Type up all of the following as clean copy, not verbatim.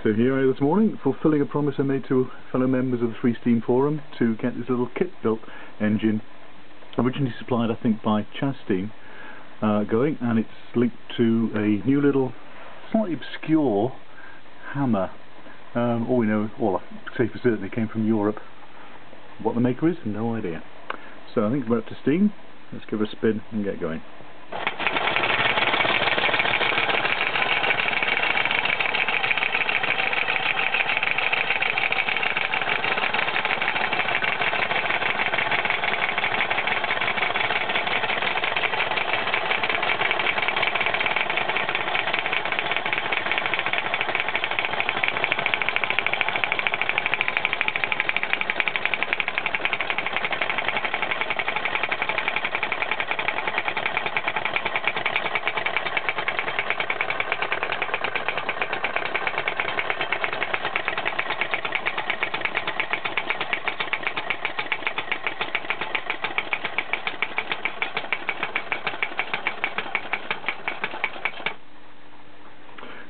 So here I am this morning, fulfilling a promise I made to fellow members of the Free Steam Forum to get this little kit-built engine, originally supplied I think by Chas Steam, going, and it's linked to a new little, slightly obscure hammer. All we know, all I say for certain, it came from Europe. What the maker is, no idea. So I think we're up to steam. Let's give it a spin and get going.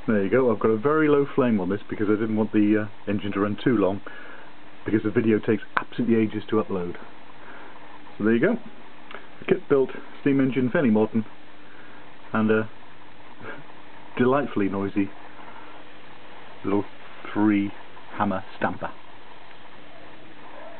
There you go. I've got a very low flame on this because I didn't want the engine to run too long, because the video takes absolutely ages to upload. So there you go. A kit-built steam engine, fairly modern, and a delightfully noisy little free hammer stamper.